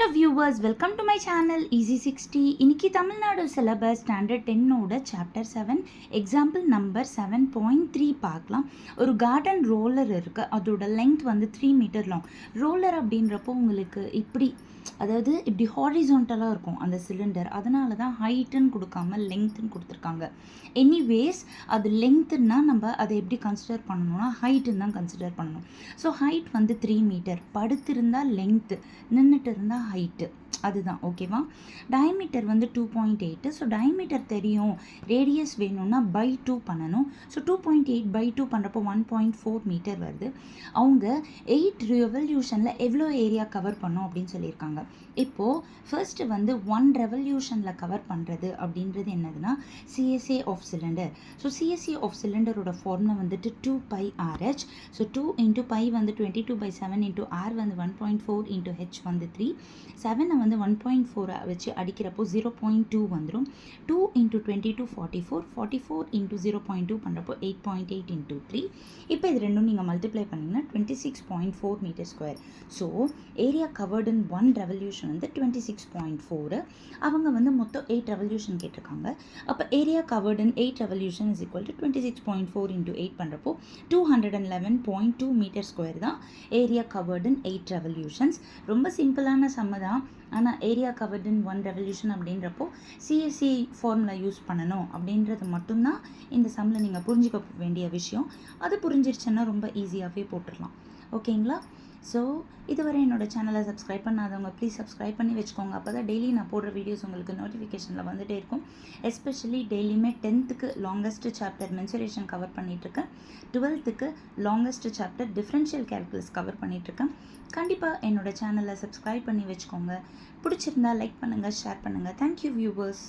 Hello viewers, welcome to my channel Easy 60. இன்னைக்கு Tamil Nadu syllabus standard 10ஓட chapter 7 example number 7.3 பார்க்கலாம். ஒரு கார்டன் ரோலர் இருக்குது, அதோட லெங்த் வந்து 3 மீட்டர் லாங். ரோலர் அப்படின்றப்போ உங்களுக்கு இப்படி ஹாரிசான்டலாக இருக்கும் அந்த சிலிண்டர், அதனால தான் ஹைட்டுன்னு கொடுக்காம லெங்க்த்துன்னு கொடுத்துருக்காங்க. எனிவேஸ் அது லெங்க்த்துன்னா நம்ம அதை எப்படி கன்சிடர் பண்ணணும்னா ஹைட்டுன்னு தான் கன்சிடர் பண்ணணும். ஸோ ஹைட் வந்து 3 மீட்டர், படுத்திருந்தால் லெங்க்த்து, நின்றுட்டு இருந்தால் ஹைட்டு, அதுதான் ஓகேவா. டயமீட்டர் வந்து 2.8. ஸோ டயமீட்டர் தெரியும், ரேடியஸ் வேணும்னா பை 2 பண்ணணும். ஸோ 2.8 பை 2 பண்ணுறப்போ 1.4 மீட்டர் வருது. அவங்க 8 ரெவல்யூஷனில் எவ்வளோ ஏரியா கவர் பண்ணோம் அப்படின்னு சொல்லியிருக்காங்க. இப்போது ஃபர்ஸ்ட்டு வந்து 1 ரெவல்யூஷனில் கவர் பண்ணுறது அப்படின்றது என்னதுன்னா CSA of cylinder. So CSA of சிலிண்டரோட ஃபார்முலா வந்துட்டு 2πRH. ஸோ 2 இன்ட்டு பை வந்து 22/7 இன்ட்டு ஆர் வந்து 1.4 இன்ட்டு ஹெச் வந்து 3. 7 வந்து 1.4 வச்சு அடிக்கிறப்போ 0.2 வந்துடும். 2 இன்ட்டு 22 44, 44 இன்ட்டு 0.2 பண்ணுறப்போ 8.8 இன்ட்டு 3. இப்போ இது ரெண்டும் நீங்கள் மல்டிப்ளை பண்ணிங்கன்னா 26.4 metre square. So area covered in 1 revolution வந்து 26.4. அவங்க வந்து மொத்தம் 8 ரெவல்யூஷன் கேட்டிருக்காங்க. அப்போ area covered in 8 revolution is equal to 26.4 into 8 பண்ணுறப்போ 211.2 மீட்டர் ஸ்கொயர் தான் ஏரியா கவர்டு இன் 8 ரெவல்யூஷன்ஸ். ரொம்ப சிம்பிளான சம்ம தான், ஆனால் ஏரியா கவர்டு இன் 1 ரெவல்யூஷன் அப்படின்றப்போ சிஎஸ்சி ஃபார்முலா யூஸ் பண்ணணும் அப்படின்றது மட்டும்தான் இந்த சம்மில் நீங்கள் புரிஞ்சுக்க வேண்டிய விஷயம். அது புரிஞ்சிருச்சுன்னா ரொம்ப ஈஸியாகவே போட்டுடலாம், ஓகேங்களா. ஸோ இதுவரை என்னோடய சேனலை சப்ஸ்கிரைப் பண்ணாதவங்க ப்ளீஸ் சப்ஸ்கிரைப் பண்ணி வச்சுக்கோங்க. அப்போ தான் டெய்லி நான் போடுற வீடியோஸ் உங்களுக்கு நோட்டிஃபிகேஷனில் வந்துகிட்டே இருக்கும். எஸ்பெஷலி டெய்லியுமே 10th longest chapter mensuration cover பண்ணிகிட்ருக்கேன், 12th longest chapter differential calculus cover பண்ணிகிட்ருக்கேன். கண்டிப்பாக என்னோடய சேனலை சப்ஸ்கிரைப் பண்ணி வச்சுக்கோங்க. பிடிச்சிருந்தா லைக் பண்ணுங்கள், ஷேர் பண்ணுங்கள். Thank you viewers.